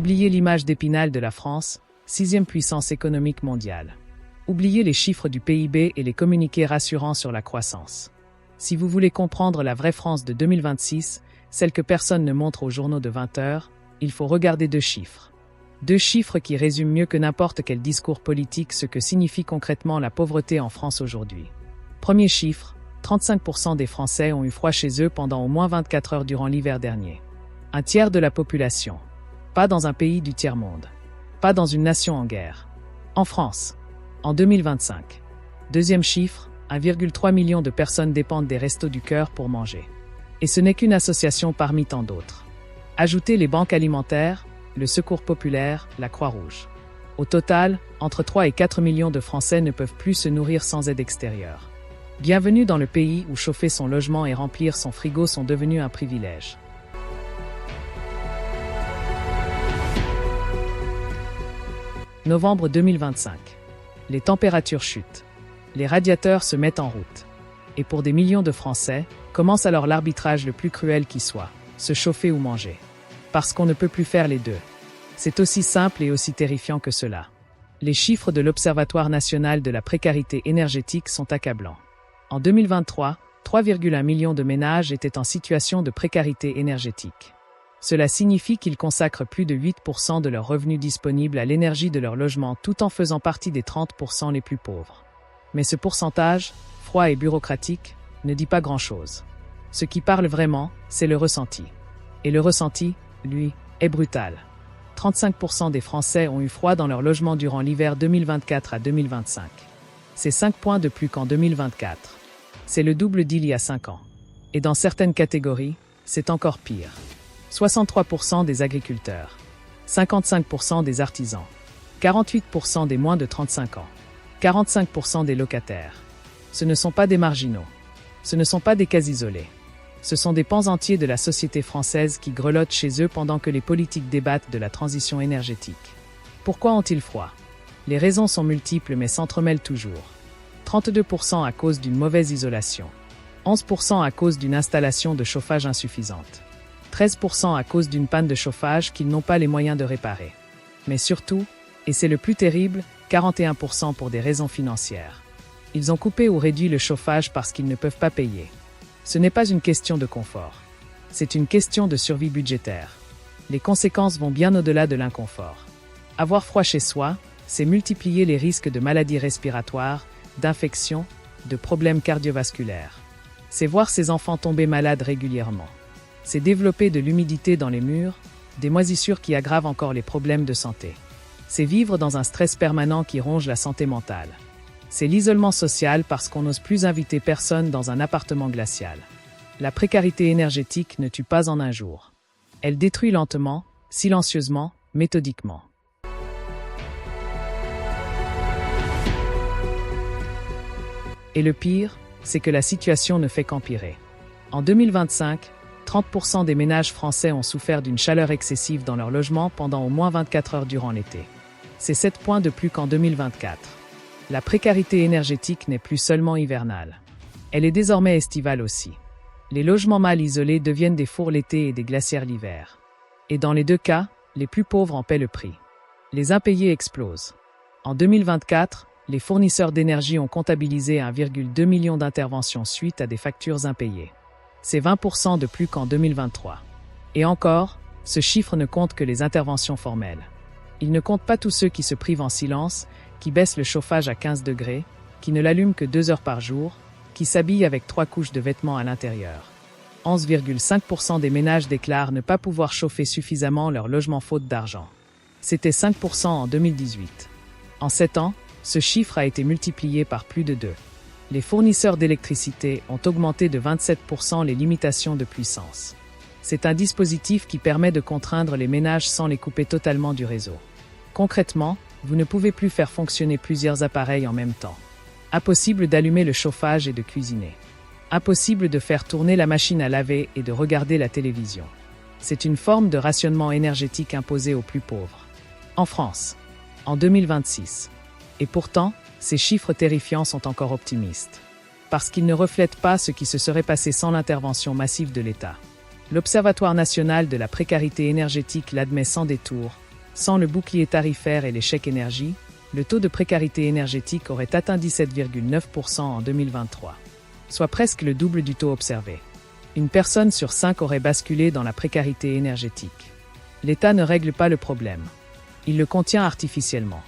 Oubliez l'image d'Épinal de la France, 6e puissance économique mondiale. Oubliez les chiffres du PIB et les communiqués rassurants sur la croissance. Si vous voulez comprendre la vraie France de 2026, celle que personne ne montre aux journaux de 20 heures, il faut regarder 2 chiffres. 2 chiffres qui résument mieux que n'importe quel discours politique ce que signifie concrètement la pauvreté en France aujourd'hui. Premier chiffre, 35% des Français ont eu froid chez eux pendant au moins 24 heures durant l'hiver dernier. Un tiers de la population. Pas dans un pays du tiers-monde. Pas dans une nation en guerre. En France. En 2025. Deuxième chiffre, 1,3 million de personnes dépendent des Restos du Cœur pour manger. Et ce n'est qu'une association parmi tant d'autres. Ajoutez les banques alimentaires, le Secours populaire, la Croix-Rouge. Au total, entre 3 et 4 millions de Français ne peuvent plus se nourrir sans aide extérieure. Bienvenue dans le pays où chauffer son logement et remplir son frigo sont devenus un privilège. Novembre 2025. Les températures chutent. Les radiateurs se mettent en route. Et pour des millions de Français, commence alors l'arbitrage le plus cruel qui soit, se chauffer ou manger. Parce qu'on ne peut plus faire les deux. C'est aussi simple et aussi terrifiant que cela. Les chiffres de l'Observatoire national de la précarité énergétique sont accablants. En 2023, 3,1 millions de ménages étaient en situation de précarité énergétique. Cela signifie qu'ils consacrent plus de 8% de leurs revenus disponibles à l'énergie de leur logement tout en faisant partie des 30% les plus pauvres. Mais ce pourcentage, froid et bureaucratique, ne dit pas grand-chose. Ce qui parle vraiment, c'est le ressenti. Et le ressenti, lui, est brutal. 35% des Français ont eu froid dans leur logement durant l'hiver 2024 à 2025. C'est 5 points de plus qu'en 2024. C'est le double d'il y a 5 ans. Et dans certaines catégories, c'est encore pire. 63% des agriculteurs, 55% des artisans, 48% des moins de 35 ans, 45% des locataires. Ce ne sont pas des marginaux. Ce ne sont pas des cas isolés. Ce sont des pans entiers de la société française qui grelottent chez eux pendant que les politiques débattent de la transition énergétique. Pourquoi ont-ils froid ? Les raisons sont multiples mais s'entremêlent toujours. 32% à cause d'une mauvaise isolation. 11% à cause d'une installation de chauffage insuffisante. 13% à cause d'une panne de chauffage qu'ils n'ont pas les moyens de réparer. Mais surtout, et c'est le plus terrible, 41% pour des raisons financières. Ils ont coupé ou réduit le chauffage parce qu'ils ne peuvent pas payer. Ce n'est pas une question de confort. C'est une question de survie budgétaire. Les conséquences vont bien au-delà de l'inconfort. Avoir froid chez soi, c'est multiplier les risques de maladies respiratoires, d'infections, de problèmes cardiovasculaires. C'est voir ses enfants tomber malades régulièrement. C'est développer de l'humidité dans les murs, des moisissures qui aggravent encore les problèmes de santé. C'est vivre dans un stress permanent qui ronge la santé mentale. C'est l'isolement social parce qu'on n'ose plus inviter personne dans un appartement glacial. La précarité énergétique ne tue pas en un jour. Elle détruit lentement, silencieusement, méthodiquement. Et le pire, c'est que la situation ne fait qu'empirer. En 2025, 30% des ménages français ont souffert d'une chaleur excessive dans leur logement pendant au moins 24 heures durant l'été. C'est 7 points de plus qu'en 2024. La précarité énergétique n'est plus seulement hivernale. Elle est désormais estivale aussi. Les logements mal isolés deviennent des fours l'été et des glacières l'hiver. Et dans les deux cas, les plus pauvres en paient le prix. Les impayés explosent. En 2024, les fournisseurs d'énergie ont comptabilisé 1,2 million d'interventions suite à des factures impayées. C'est 20% de plus qu'en 2023. Et encore, ce chiffre ne compte que les interventions formelles. Il ne compte pas tous ceux qui se privent en silence, qui baissent le chauffage à 15 degrés, qui ne l'allument que 2 heures par jour, qui s'habillent avec 3 couches de vêtements à l'intérieur. 11,5% des ménages déclarent ne pas pouvoir chauffer suffisamment leur logement faute d'argent. C'était 5% en 2018. En 7 ans, ce chiffre a été multiplié par plus de 2. Les fournisseurs d'électricité ont augmenté de 27% les limitations de puissance. C'est un dispositif qui permet de contraindre les ménages sans les couper totalement du réseau. Concrètement, vous ne pouvez plus faire fonctionner plusieurs appareils en même temps. Impossible d'allumer le chauffage et de cuisiner. Impossible de faire tourner la machine à laver et de regarder la télévision. C'est une forme de rationnement énergétique imposée aux plus pauvres. En France, en 2026. Et pourtant, ces chiffres terrifiants sont encore optimistes. Parce qu'ils ne reflètent pas ce qui se serait passé sans l'intervention massive de l'État. L'Observatoire national de la précarité énergétique l'admet sans détour, Sans le bouclier tarifaire et les chèques énergie, le taux de précarité énergétique aurait atteint 17,9% en 2023, soit presque le double du taux observé. Une personne sur 5 aurait basculé dans la précarité énergétique. L'État ne règle pas le problème. Il le contient artificiellement.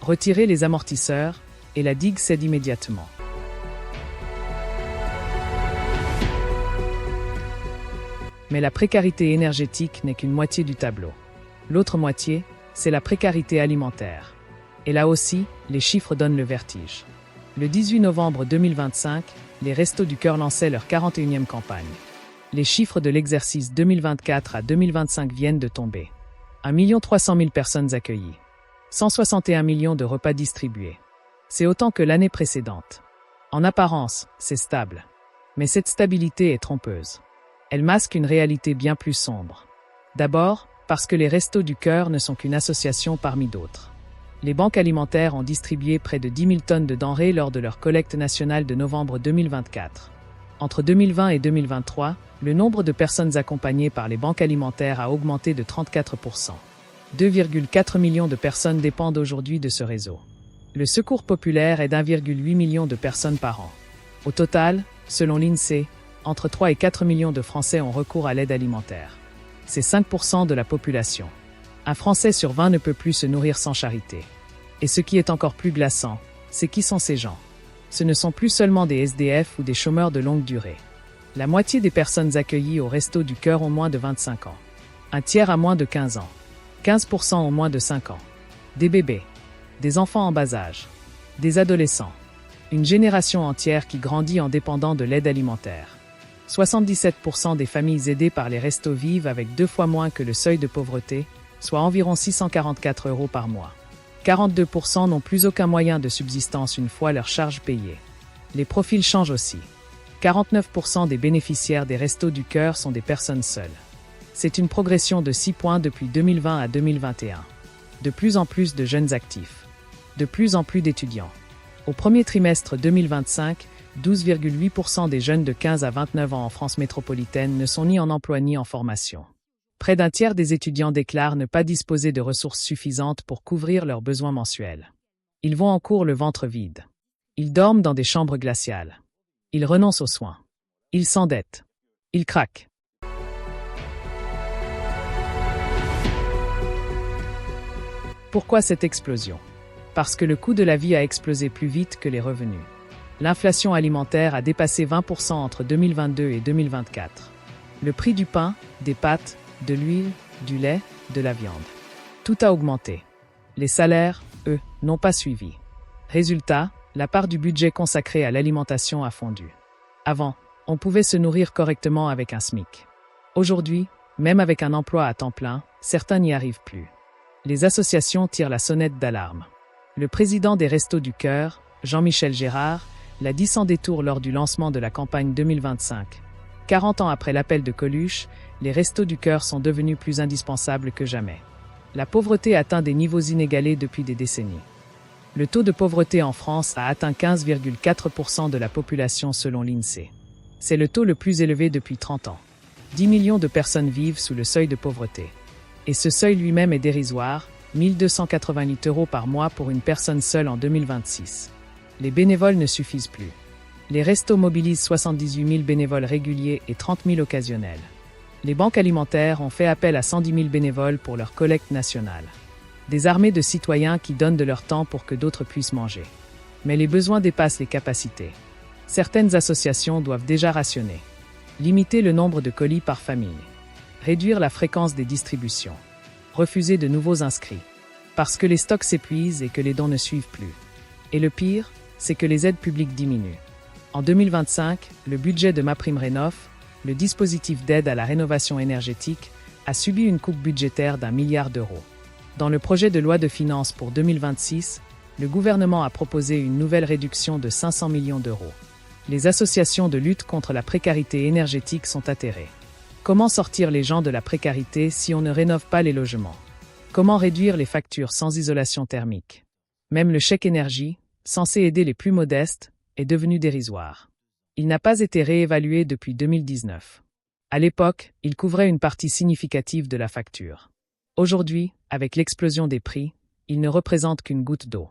Retirer les amortisseurs, et la digue cède immédiatement. Mais la précarité énergétique n'est qu'une moitié du tableau. L'autre moitié, c'est la précarité alimentaire. Et là aussi, les chiffres donnent le vertige. Le 18 novembre 2025, les Restos du Cœur lançaient leur 41e campagne. Les chiffres de l'exercice 2024 à 2025 viennent de tomber. 1 300 000 personnes accueillies. 161 millions de repas distribués. C'est autant que l'année précédente. En apparence, c'est stable. Mais cette stabilité est trompeuse. Elle masque une réalité bien plus sombre. D'abord, parce que les Restos du Cœur ne sont qu'une association parmi d'autres. Les banques alimentaires ont distribué près de 10 000 tonnes de denrées lors de leur collecte nationale de novembre 2024. Entre 2020 et 2023, le nombre de personnes accompagnées par les banques alimentaires a augmenté de 34%. 2,4 millions de personnes dépendent aujourd'hui de ce réseau. Le Secours populaire aide 1,8 million de personnes par an. Au total, selon l'INSEE, entre 3 et 4 millions de Français ont recours à l'aide alimentaire. C'est 5% de la population. Un Français sur 20 ne peut plus se nourrir sans charité. Et ce qui est encore plus glaçant, c'est qui sont ces gens. Ce ne sont plus seulement des SDF ou des chômeurs de longue durée. La moitié des personnes accueillies au Restos du Cœur ont moins de 25 ans. Un tiers a moins de 15 ans. 15% ont moins de 5 ans. Des bébés. Des enfants en bas âge. Des adolescents. Une génération entière qui grandit en dépendant de l'aide alimentaire. 77% des familles aidées par les restos vivent avec 2 fois moins que le seuil de pauvreté, soit environ 644 € par mois. 42% n'ont plus aucun moyen de subsistance une fois leurs charges payées. Les profils changent aussi. 49% des bénéficiaires des Restos du Cœur sont des personnes seules. C'est une progression de 6 points depuis 2020 à 2021. De plus en plus de jeunes actifs. De plus en plus d'étudiants. Au premier trimestre 2025, 12,8% des jeunes de 15 à 29 ans en France métropolitaine ne sont ni en emploi ni en formation. Près d'un tiers des étudiants déclarent ne pas disposer de ressources suffisantes pour couvrir leurs besoins mensuels. Ils vont en cours le ventre vide. Ils dorment dans des chambres glaciales. Ils renoncent aux soins. Ils s'endettent. Ils craquent. Pourquoi cette explosion ? Parce que le coût de la vie a explosé plus vite que les revenus. L'inflation alimentaire a dépassé 20% entre 2022 et 2024. Le prix du pain, des pâtes, de l'huile, du lait, de la viande. Tout a augmenté. Les salaires, eux, n'ont pas suivi. Résultat, la part du budget consacré à l'alimentation a fondu. Avant, on pouvait se nourrir correctement avec un SMIC. Aujourd'hui, même avec un emploi à temps plein, certains n'y arrivent plus. Les associations tirent la sonnette d'alarme. Le président des Restos du Cœur, Jean-Michel Gérard, l'a dit sans détour lors du lancement de la campagne 2025. 40 ans après l'appel de Coluche, les Restos du Cœur sont devenus plus indispensables que jamais. La pauvreté atteint des niveaux inégalés depuis des décennies. Le taux de pauvreté en France a atteint 15,4% de la population selon l'INSEE. C'est le taux le plus élevé depuis 30 ans. 10 millions de personnes vivent sous le seuil de pauvreté. Et ce seuil lui-même est dérisoire, 1 288 € par mois pour une personne seule en 2026. Les bénévoles ne suffisent plus. Les restos mobilisent 78 000 bénévoles réguliers et 30 000 occasionnels. Les banques alimentaires ont fait appel à 110 000 bénévoles pour leur collecte nationale. Des armées de citoyens qui donnent de leur temps pour que d'autres puissent manger. Mais les besoins dépassent les capacités. Certaines associations doivent déjà rationner. Limiter le nombre de colis par famille. Réduire la fréquence des distributions. Refuser de nouveaux inscrits. Parce que les stocks s'épuisent et que les dons ne suivent plus. Et le pire, c'est que les aides publiques diminuent. En 2025, le budget de MaPrimeRénov', le dispositif d'aide à la rénovation énergétique, a subi une coupe budgétaire d'1 milliard d'euros. Dans le projet de loi de finances pour 2026, le gouvernement a proposé une nouvelle réduction de 500 millions d'euros. Les associations de lutte contre la précarité énergétique sont atterrées. Comment sortir les gens de la précarité si on ne rénove pas les logements ? Comment réduire les factures sans isolation thermique ? Même le chèque énergie, censé aider les plus modestes, est devenu dérisoire. Il n'a pas été réévalué depuis 2019. À l'époque, il couvrait une partie significative de la facture. Aujourd'hui, avec l'explosion des prix, ils ne représentent qu'une goutte d'eau.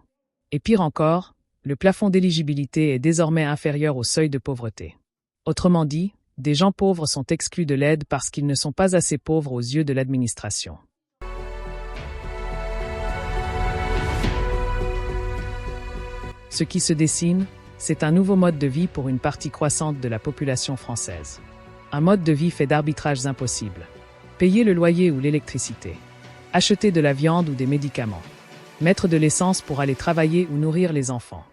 Et pire encore, le plafond d'éligibilité est désormais inférieur au seuil de pauvreté. Autrement dit, des gens pauvres sont exclus de l'aide parce qu'ils ne sont pas assez pauvres aux yeux de l'administration. Ce qui se dessine, c'est un nouveau mode de vie pour une partie croissante de la population française. Un mode de vie fait d'arbitrages impossibles. Payer le loyer ou l'électricité. Acheter de la viande ou des médicaments. Mettre de l'essence pour aller travailler ou nourrir les enfants.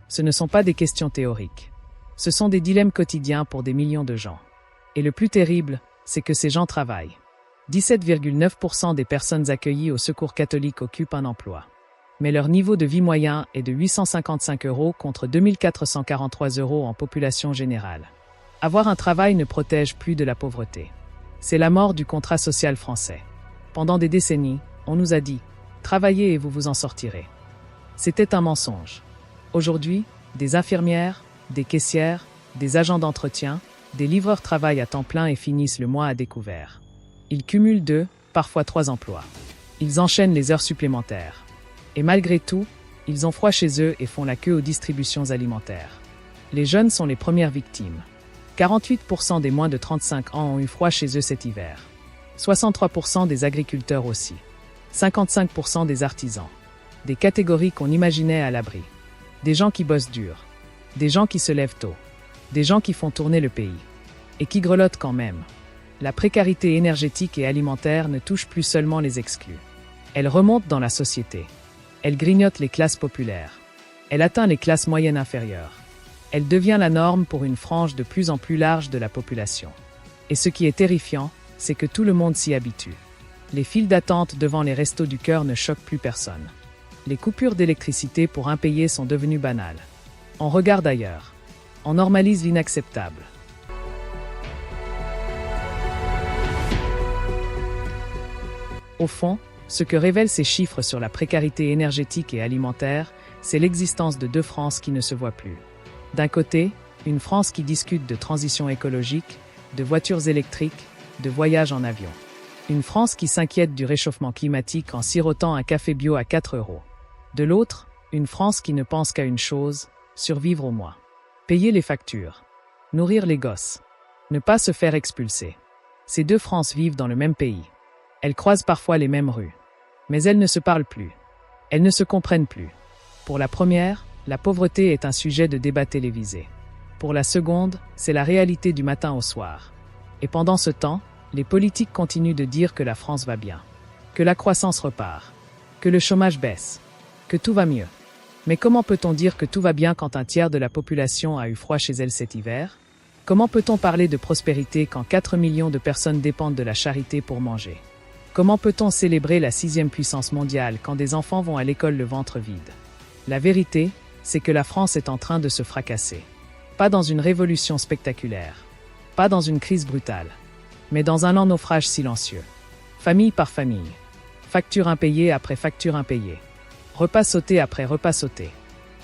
Ce ne sont pas des questions théoriques. Ce sont des dilemmes quotidiens pour des millions de gens. Et le plus terrible, c'est que ces gens travaillent. 17,9% des personnes accueillies au Secours catholique occupent un emploi. Mais leur niveau de vie moyen est de 855 € contre 2443 € en population générale. Avoir un travail ne protège plus de la pauvreté. C'est la mort du contrat social français. Pendant des décennies, on nous a dit « Travaillez et vous vous en sortirez ». C'était un mensonge. Aujourd'hui, des infirmières, des caissières, des agents d'entretien, des livreurs travaillent à temps plein et finissent le mois à découvert. Ils cumulent 2, parfois 3 emplois. Ils enchaînent les heures supplémentaires. Et malgré tout, ils ont froid chez eux et font la queue aux distributions alimentaires. Les jeunes sont les premières victimes. 48% des moins de 35 ans ont eu froid chez eux cet hiver. 63% des agriculteurs aussi. 55% des artisans. Des catégories qu'on imaginait à l'abri. Des gens qui bossent dur. Des gens qui se lèvent tôt. Des gens qui font tourner le pays. Et qui grelottent quand même. La précarité énergétique et alimentaire ne touche plus seulement les exclus. Elle remonte dans la société. Elle grignote les classes populaires. Elle atteint les classes moyennes inférieures. Elle devient la norme pour une frange de plus en plus large de la population. Et ce qui est terrifiant, c'est que tout le monde s'y habitue. Les files d'attente devant les restos du cœur ne choquent plus personne. Les coupures d'électricité pour impayés sont devenues banales. On regarde ailleurs. On normalise l'inacceptable. Au fond, ce que révèlent ces chiffres sur la précarité énergétique et alimentaire, c'est l'existence de 2 France qui ne se voient plus. D'un côté, une France qui discute de transition écologique, de voitures électriques, de voyages en avion. Une France qui s'inquiète du réchauffement climatique en sirotant un café bio à 4 €. De l'autre, une France qui ne pense qu'à une chose, survivre au mois. Payer les factures. Nourrir les gosses. Ne pas se faire expulser. Ces 2 Frances vivent dans le même pays. Elles croisent parfois les mêmes rues. Mais elles ne se parlent plus. Elles ne se comprennent plus. Pour la première, la pauvreté est un sujet de débat télévisé. Pour la seconde, c'est la réalité du matin au soir. Et pendant ce temps, les politiques continuent de dire que la France va bien, que la croissance repart, que le chômage baisse, que tout va mieux. Mais comment peut-on dire que tout va bien quand un tiers de la population a eu froid chez elle cet hiver? Comment peut-on parler de prospérité quand 4 millions de personnes dépendent de la charité pour manger? Comment peut-on célébrer la 6e puissance mondiale quand des enfants vont à l'école le ventre vide? La vérité, c'est que la France est en train de se fracasser. Pas dans une révolution spectaculaire, pas dans une crise brutale, mais dans un lent naufrage silencieux. Famille par famille, facture impayée après facture impayée, repas sauté après repas sauté.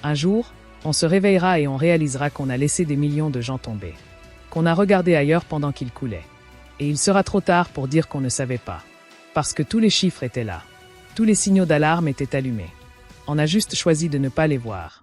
Un jour, on se réveillera et on réalisera qu'on a laissé des millions de gens tomber, qu'on a regardé ailleurs pendant qu'ils coulaient. Et il sera trop tard pour dire qu'on ne savait pas. Parce que tous les chiffres étaient là. Tous les signaux d'alarme étaient allumés. On a juste choisi de ne pas les voir.